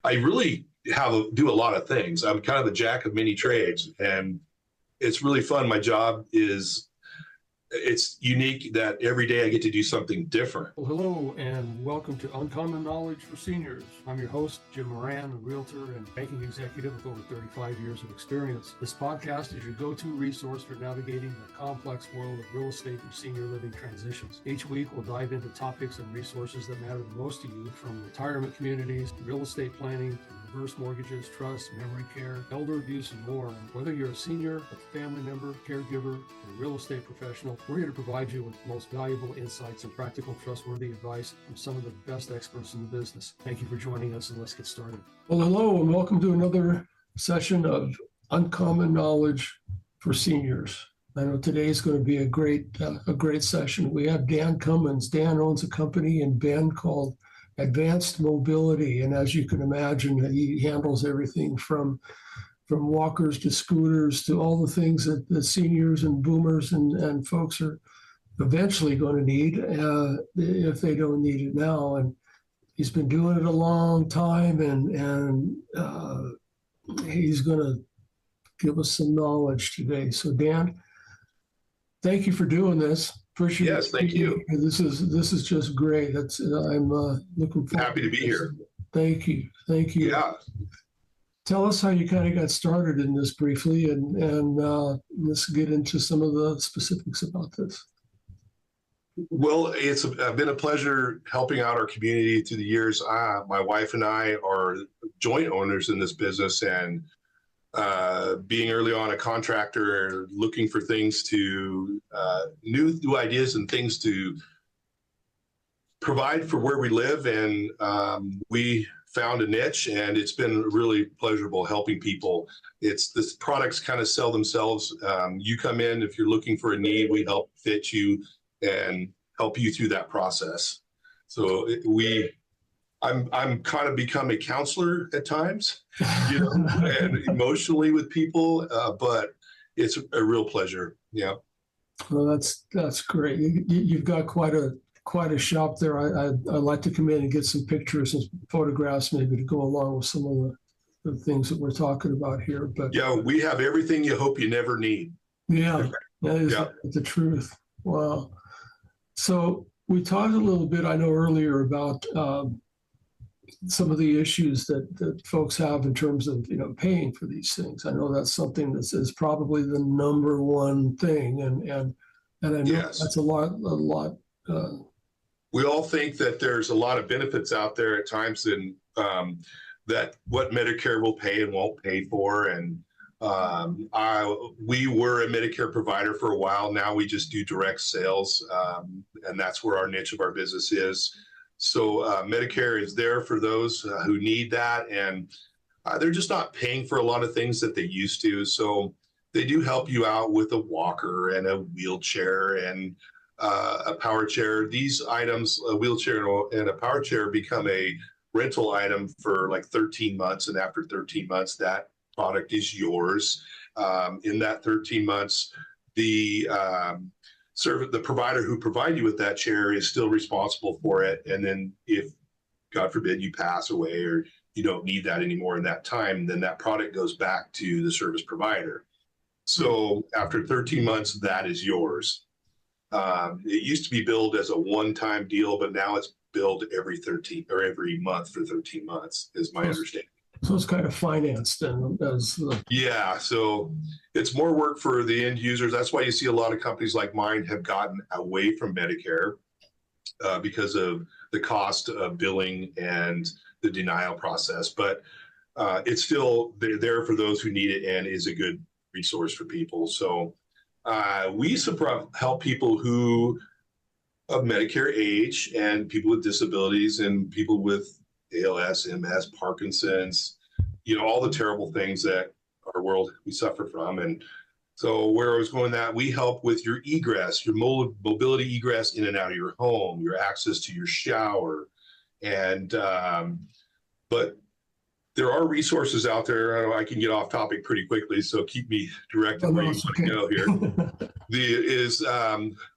I really do a lot of things. I'm kind of a jack of many trades, and it's really fun. My job it's unique that every day I get to do something different. Well, hello and welcome to Uncommon Knowledge for Seniors. I'm your host, Jim Moran, a realtor and banking executive with over 35 years of experience. This podcast is your go-to resource for navigating the complex world of real estate and senior living transitions. Each week, we'll dive into topics and resources that matter the most to you, from retirement communities, real estate planning, reverse mortgages, trust, memory care, elder abuse, and more. And whether you're a senior, a family member, caregiver, or a real estate professional, we're here to provide you with the most valuable insights and practical, trustworthy advice from some of the best experts in the business. Thank you for joining us, and let's get started. Well, hello, and welcome to another session of Uncommon Knowledge for Seniors. I know today is going to be a great session. We have Dan Cummins. Dan owns a company in Bend called Advanced Mobility, and as you can imagine, he handles everything from walkers to scooters to all the things that the seniors and boomers and folks are eventually going to need if they don't need it now. And he's been doing it a long time, and he's going to give us some knowledge today. So Dan, thank you for doing this. Appreciate it. Yes, thank you. This is just great. I'm looking forward. Happy to be here. Thank you. Yeah. Tell us how you kind of got started in this briefly, and let's get into some of the specifics about this. Well, it's been a pleasure helping out our community through the years. My wife and I are joint owners in this business, and being early on a contractor, looking for things to new ideas and things to provide for where we live, and we found a niche, and it's been really pleasurable helping people. This products kind of sell themselves. You come in if you're looking for a need, we help fit you and help you through that process. So I'm kind of become a counselor at times, and emotionally with people, but it's a real pleasure. Yeah. Well, that's great. You've got quite a shop there. I'd like to come in and get some pictures and photographs maybe to go along with some of the things that we're talking about here. But yeah, we have everything you hope you never need. Yeah, that is the truth. Wow. So we talked a little bit, I know earlier, about some of the issues that folks have in terms of paying for these things. I know that's something that is probably the number one thing, and I know that's a lot. We all think that there's a lot of benefits out there at times, and that what Medicare will pay and won't pay for. And we were a Medicare provider for a while. Now we just do direct sales, and that's where our niche of our business is. So Medicare is there for those who need that, and they're just not paying for a lot of things that they used to. So they do help you out with a walker and a wheelchair and a power chair. These items, a wheelchair and a power chair, become a rental item for like 13 months. And after 13 months, that product is yours. In that 13 months, the provider who provided you with that chair is still responsible for it. And then if, God forbid, you pass away or you don't need that anymore in that time, then that product goes back to the service provider. So after 13 months, that is yours. It used to be billed as a one-time deal, but now it's billed every month for 13 months, is my understanding. So it's kind of financed Yeah, so it's more work for the end users. That's why you see a lot of companies like mine have gotten away from Medicare because of the cost of billing and the denial process. But it's still there for those who need it and is a good resource for people. So we help people who of Medicare age and people with disabilities and people with ALS, MS, Parkinson's, all the terrible things that our world we suffer from. And so where I was going that we help with your egress, your mobility egress in and out of your home, your access to your shower. And, but there are resources out there. I can get off topic pretty quickly, so keep me directed where you want to go here.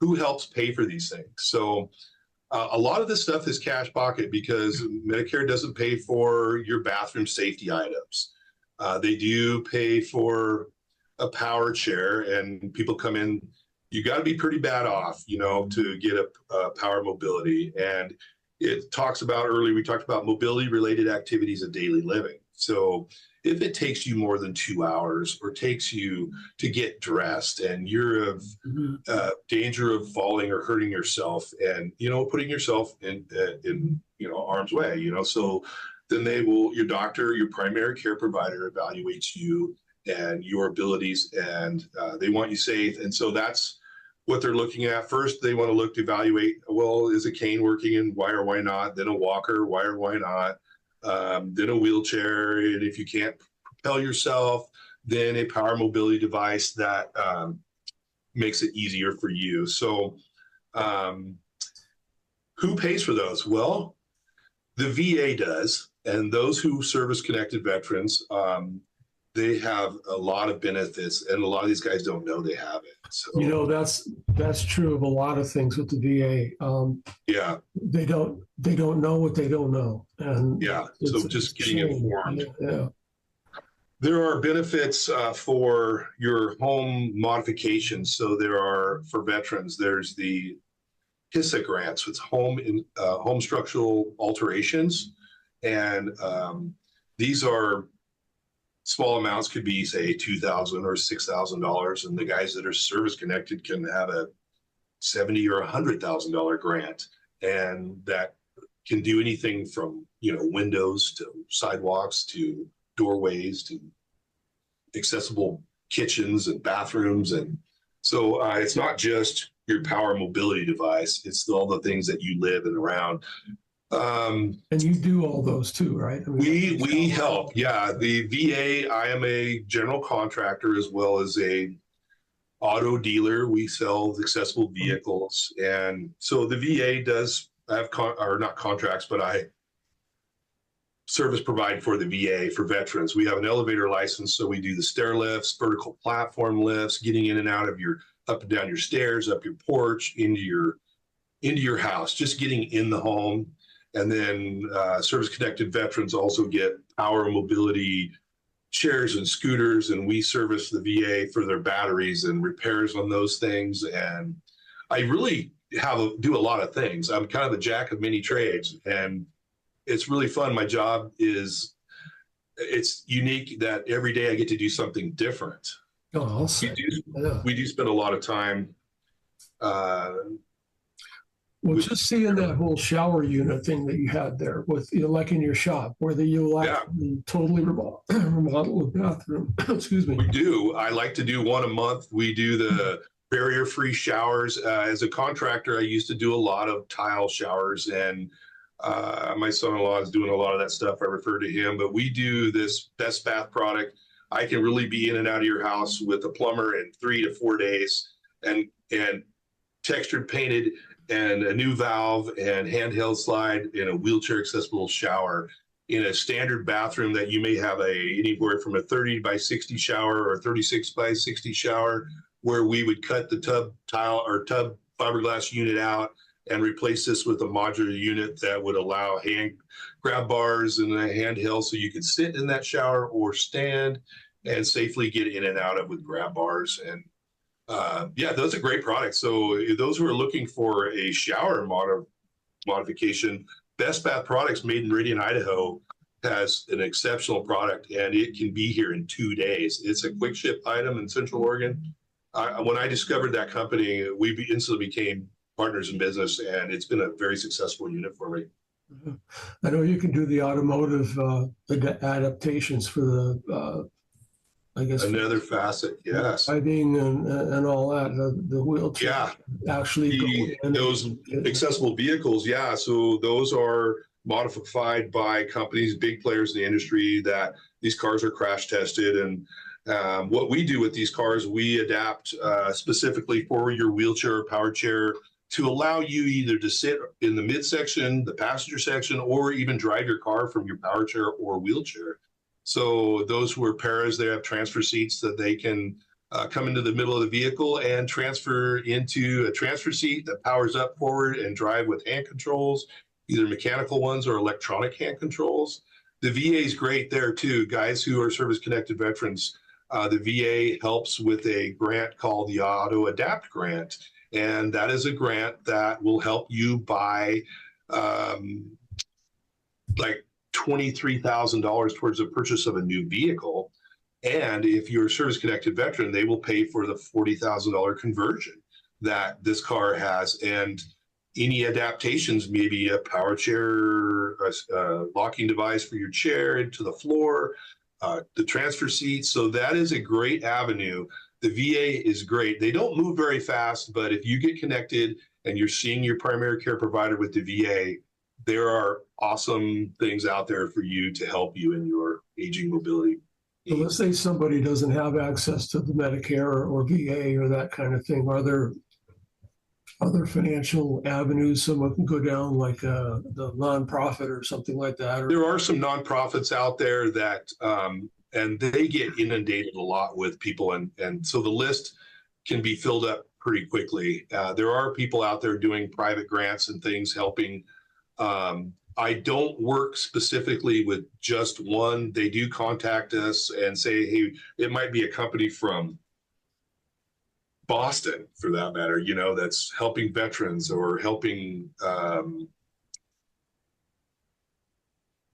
Who helps pay for these things? So A lot of this stuff is cash pocket because Medicare doesn't pay for your bathroom safety items. They do pay for a power chair, and people come in. You got to be pretty bad off, to get a power mobility. And it talks about earlier, we talked about mobility related activities of daily living. So if it takes you more than 2 hours or takes you to get dressed and you're of danger of falling or hurting yourself and, putting yourself in harm's way, so then your doctor, your primary care provider evaluates you and your abilities, and they want you safe. And so that's what they're looking at. First, they want to evaluate, well, is a cane working, and why or why not? Then a walker, why or why not? Then a wheelchair, and if you can't propel yourself, then a power mobility device that makes it easier for you. So who pays for those? Well, the VA does, and those who service-connected veterans, they have a lot of benefits, and a lot of these guys don't know they have it. So, that's true of a lot of things with the VA. Yeah, they don't know what they don't know, and yeah. So just getting informed. Yeah. There are benefits for your home modifications. So there are, for veterans, there's the HISA grants, with home structural alterations, and these are small amounts, could be say $2,000 or $6,000, and the guys that are service connected can have a $70,000 or $100,000 grant, and that can do anything from windows to sidewalks to doorways to accessible kitchens and bathrooms. And so it's not just your power mobility device, it's all the things that you live and around. And you do all those too, right? We help. Yeah. The VA, I am a general contractor as well as a auto dealer. We sell accessible vehicles. And so the VA does have not contracts, but I service provide for the VA for veterans. We have an elevator license, so we do the stair lifts, vertical platform lifts, getting in and out of up and down your stairs, up your porch, into your house, just getting in the home. And then service-connected veterans also get power mobility chairs and scooters, and we service the VA for their batteries and repairs on those things. And I really do a lot of things. I'm kind of a jack of many trades, and it's really fun. My job it's unique that every day I get to do something different. Oh, we do spend a lot of time. Well, just seeing that whole shower unit thing that you had there with, like in your shop, where you totally remodel the bathroom. Excuse me. We do. I like to do one a month. We do the barrier-free showers. As a contractor, I used to do a lot of tile showers, and my son-in-law is doing a lot of that stuff. I refer to him, but we do this Best Bath product. I can really be in and out of your house with a plumber in 3 to 4 days, and textured, painted, and a new valve and handheld slide in a wheelchair accessible shower in a standard bathroom that you may have anywhere from a 30 by 60 shower or 36 by 60 shower, where we would cut the tub fiberglass unit out and replace this with a modular unit that would allow hand grab bars and a handheld, so you could sit in that shower or stand and safely get in and out of with grab bars. And those are great products. So those who are looking for a shower modification, Best Bath Products, made in Meridian, Idaho, has an exceptional product, and it can be here in 2 days. It's a quick ship item in Central Oregon. When I discovered that company, we instantly became partners in business, and it's been a very successful unit for me. I know you can do the automotive adaptations for the another facet, yes. Driving and all that, the wheelchair. Yeah, actually those accessible vehicles. Yeah, so those are modified by companies, big players in the industry. That these cars are crash tested, and what we do with these cars, we adapt specifically for your wheelchair or power chair to allow you either to sit in the midsection, the passenger section, or even drive your car from your power chair or wheelchair. So those who are paras, they have transfer seats that they can come into the middle of the vehicle and transfer into a transfer seat that powers up forward and drive with hand controls, either mechanical ones or electronic hand controls. The VA is great there too. Guys who are service-connected veterans, the VA helps with a grant called the Auto Adapt Grant. And that is a grant that will help you buy like $23,000 towards the purchase of a new vehicle. And if you're a service-connected veteran, they will pay for the $40,000 conversion that this car has. And any adaptations, maybe a power chair, a locking device for your chair into the floor, the transfer seat. So that is a great avenue. The VA is great. They don't move very fast, but if you get connected and you're seeing your primary care provider with the VA, there are awesome things out there for you to help you in your aging mobility. So let's say somebody doesn't have access to the Medicare or VA or that kind of thing. Are there other financial avenues someone can go down, like the nonprofit or something like that? There are some nonprofits out there that, and they get inundated a lot with people. And so the list can be filled up pretty quickly. There are people out there doing private grants and things helping. I don't work specifically with just one. They do contact us and say, hey, it might be a company from Boston, for that matter, you know, that's helping veterans or helping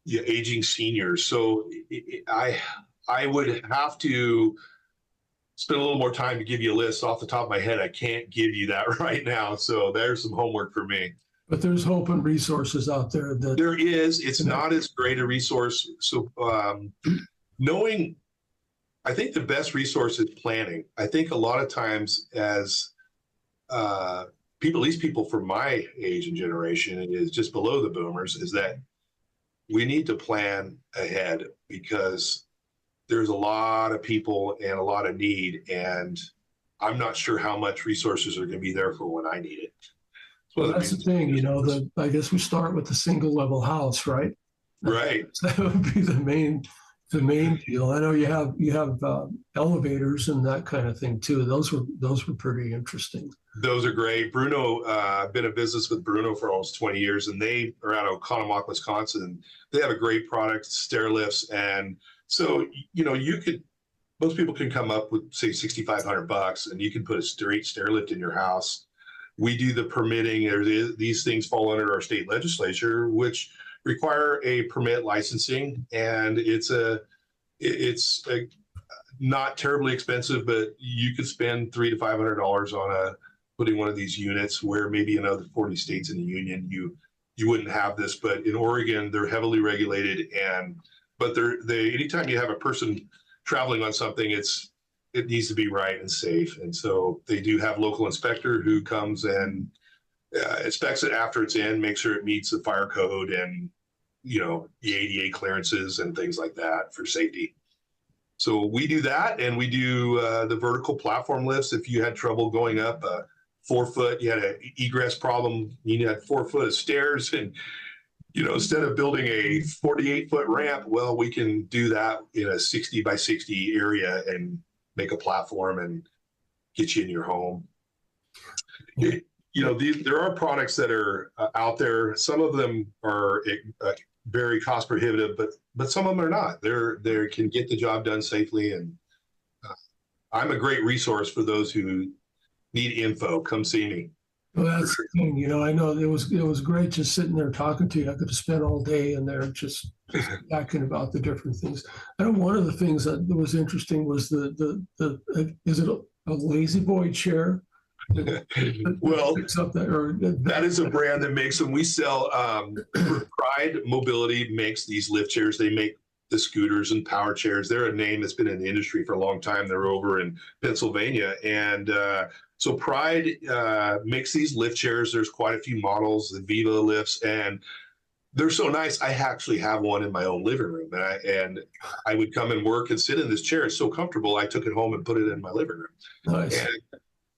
aging seniors. So I would have to spend a little more time to give you a list. Off the top of my head, I can't give you that right now. So there's some homework for me. But there's hope and resources out there. That there is. It's not as great a resource. So knowing, I think the best resource is planning. I think a lot of times as people, at least people from my age and generation, and is just below the boomers, is that we need to plan ahead because there's a lot of people and a lot of need, and I'm not sure how much resources are going to be there for when I need it. Well, that's the thing, you know, I guess we start with the single level house, right? Right. That would be the main deal. I know you have elevators and that kind of thing too. Those were pretty interesting. Those are great. Bruno, I've been in business with Bruno for almost 20 years, and they are out of Oconomowoc, Wisconsin. They have a great product, stair lifts. And so, you know, most people can come up with, say, $6,500 and you can put a straight stair lift in your house. We do the permitting. These things fall under our state legislature, which require a permit licensing, and it's not terribly expensive, but you could spend $300 to $500 on putting one of these units, where maybe in other 40 states in the union you wouldn't have this, but in Oregon they're heavily regulated, but anytime you have a person traveling on something, it needs to be right and safe. And so they do have local inspector who comes and inspects it after it's in, makes sure it meets the fire code and, you know, the ADA clearances and things like that for safety. So we do that, and we do the vertical platform lifts. If you had trouble going up 4 foot, you had an egress problem, you had 4 foot of stairs, and, you know, instead of building a 48-foot ramp, well, we can do that in a 60 by 60 area and make a platform and get you in your home. You know, there are products that are out there. Some of them are very cost prohibitive, but some of them are not. They can get the job done safely, and I'm a great resource for those who need info. Come see me. Well, that's the thing. You know, I know it was great just sitting there talking to you. I could have spent all day in there just talking about the different things. I know one of the things that was interesting was the is it a lazy boy chair? Well, that is a brand that makes them. We sell Pride Mobility makes these lift chairs. They make the scooters and power chairs. They're a name that's been in the industry for a long time. They're over in Pennsylvania, and so Pride makes these lift chairs. There's quite a few models, the Viva lifts, and they're so nice. I actually have one in my own living room, and I would come and work and sit in this chair. It's so comfortable. I took it home and put it in my living room. Nice. And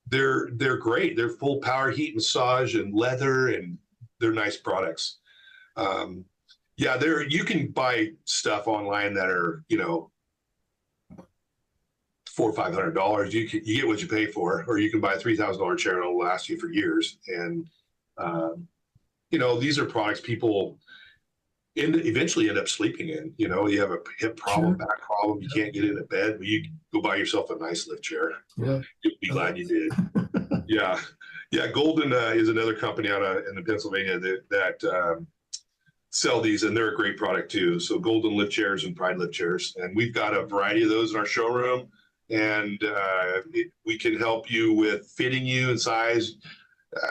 they're great. They're full power, heat, massage, and leather, and they're nice products. You can buy stuff online that are, you know, $400 or $500, you get what you pay for, or you can buy a $3,000 chair and it'll last you for years. And these are products people eventually end up sleeping in. You have a hip problem, Sure. back problem, you can't get into bed, but you go buy yourself a nice lift chair. Yeah. You'll be glad you did. Yeah. Golden is another company out in the Pennsylvania that sell these, and they're a great product too. So Golden lift chairs and Pride lift chairs, and we've got a variety of those in our showroom. And we can help you with fitting you and size.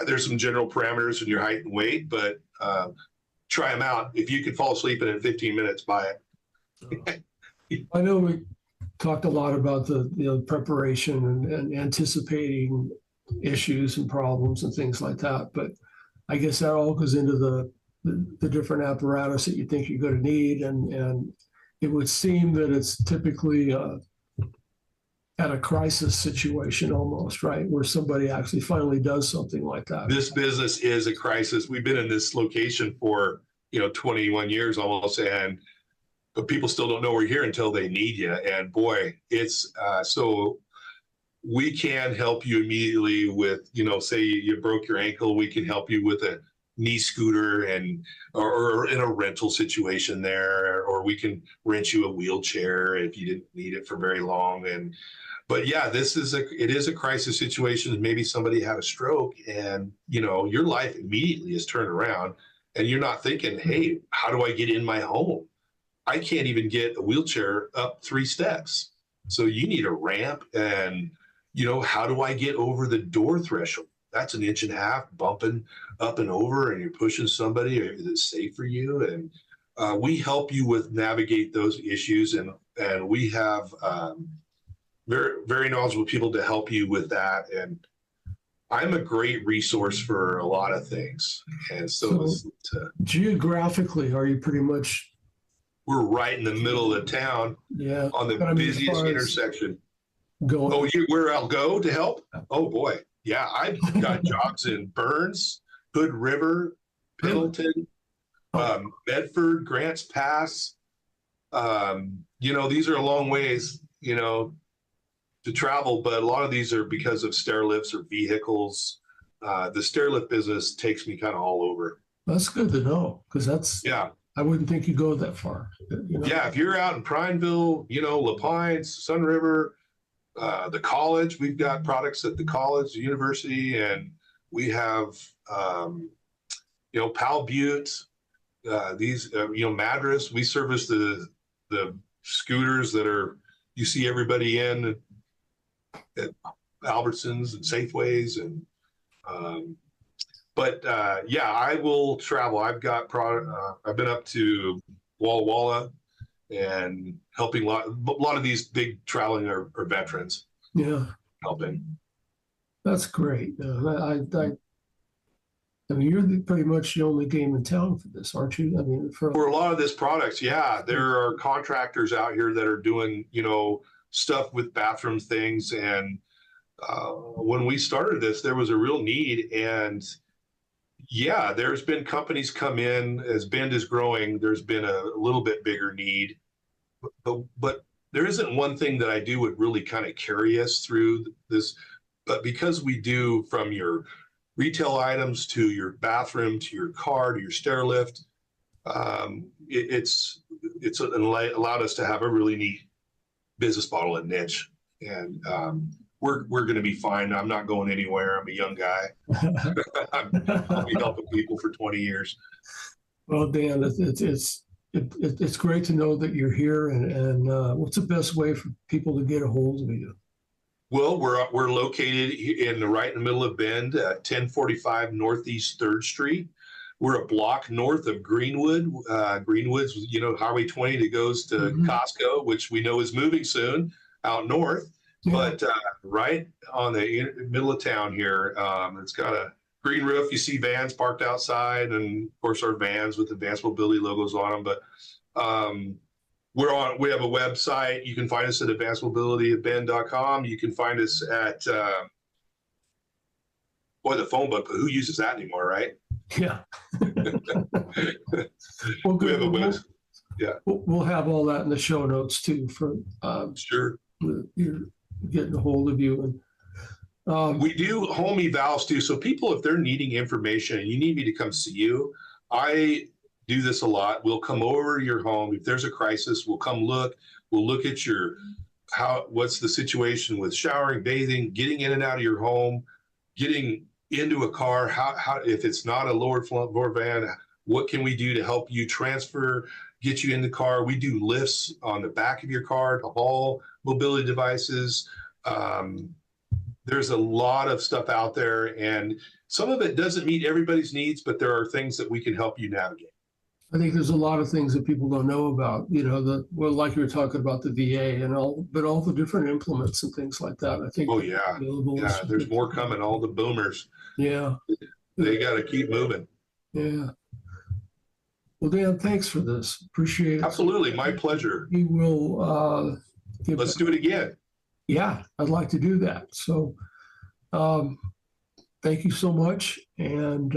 There's some general parameters in your height and weight, but try them out. If you can fall asleep in 15 minutes, buy it. I know we talked a lot about the preparation and anticipating issues and problems and things like that, but I guess that all goes into the different apparatus that you think you're going to need, and it would seem that it's typically at a crisis situation almost, right? Where somebody actually finally does something like that. This business is a crisis. We've been in this location for, 21 years almost, but people still don't know we're here until they need you. And boy, it's so we can help you immediately with, say you broke your ankle, we can help you with a knee scooter or in a rental situation there, or we can rent you a wheelchair if you didn't need it for very long. But yeah, it is a crisis situation. Maybe somebody had a stroke and, your life immediately is turned around and you're not thinking, hey, how do I get in my home? I can't even get a wheelchair up 3 steps. So you need a ramp and, how do I get over the door threshold? That's 1.5 inches bumping up and over and you're pushing somebody. Is it safe for you? And we help you navigate those issues. And we have, very, very knowledgeable people to help you with that. And I'm a great resource for a lot of things. And so geographically, are you pretty much? We're right in the middle of the town, on the busiest intersection. Where I'll go to help? Oh boy. Yeah. I've got jobs in Burns, Hood River, Pendleton, Medford, Grants Pass. These are a long ways, to travel, but a lot of these are because of stair lifts or vehicles. The stair lift business takes me kind of all over. That's good to know, because I wouldn't think you go that far. Yeah, if you're out in Prineville, La Pines, Sun River, the college, we've got products at the college, the university, and we have, Pal Butte, these, Madras. We service the scooters that you see everybody in at Albertsons and Safeways, and I will travel. I've got product. I've been up to Walla Walla and helping a lot of these big traveling are veterans. Yeah, helping. That's great. I mean, you're pretty much the only game in town for this, aren't you? I mean, for a lot of this products, yeah, there are contractors out here that are doing, stuff with bathroom things. And when we started this, there was a real need. And yeah, there's been companies come in as Bend is growing. There's been a little bit bigger need, but there isn't one thing that I do would really kind of carry us through this. But because we do from your retail items to your bathroom, to your car, to your stair lift, it's allowed us to have a really neat business model and niche. And we're going to be fine. I'm not going anywhere. I'm a young guy. I'll be helping people for 20 years. Well, Dan, it's great to know that you're here. And what's the best way for people to get a hold of you? Well, we're located right in the middle of Bend, 1045 Northeast 3rd Street. We're a block north of Greenwood. Greenwood's, Highway 20 that goes to Costco, which we know is moving soon out north. Yeah. But right on the middle of town here, it's got a green roof. You see vans parked outside, and of course our vans with Advanced Mobility logos on them. But we have a website. You can find us at advancedmobilityatbend.com. You can find us at the phone book, but who uses that anymore, right? Yeah. Well, we have a website. Yeah. We'll have all that in the show notes too for sure. Your getting a hold of you. And we do home evals too. So people, if they're needing information and you need me to come see you, I do this a lot. We'll come over to your home. If there's a crisis, we'll come look. We'll look at what's the situation with showering, bathing, getting in and out of your home, getting into a car. How if it's not a lowered floor van, what can we do to help you transfer, get you in the car? We do lifts on the back of your car to haul mobility devices. There's a lot of stuff out there, and some of it doesn't meet everybody's needs, but there are things that we can help you navigate. I think there's a lot of things that people don't know about, like you were talking about the VA and all the different implements and things like that. I think. Oh yeah, yeah. There's more coming. All the boomers. Yeah. They got to keep moving. Yeah. Well, Dan, thanks for this. Appreciate it. Absolutely, my pleasure. We will. Let's do it again. Yeah, I'd like to do that. So, thank you so much, and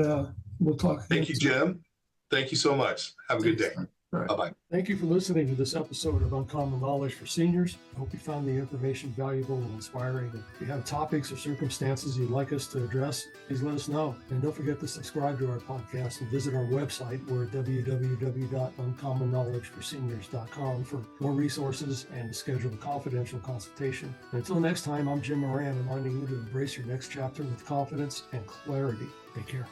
we'll talk. Thank you, Jim. Thank you so much. Have a good day. Right. Bye-bye. Thank you for listening to this episode of Uncommon Knowledge for Seniors. I hope you found the information valuable and inspiring. If you have topics or circumstances you'd like us to address, please let us know. And don't forget to subscribe to our podcast and visit our website. We're at www.uncommonknowledgeforseniors.com for more resources and to schedule a confidential consultation. And until next time, I'm Jim Moran, reminding you to embrace your next chapter with confidence and clarity. Take care.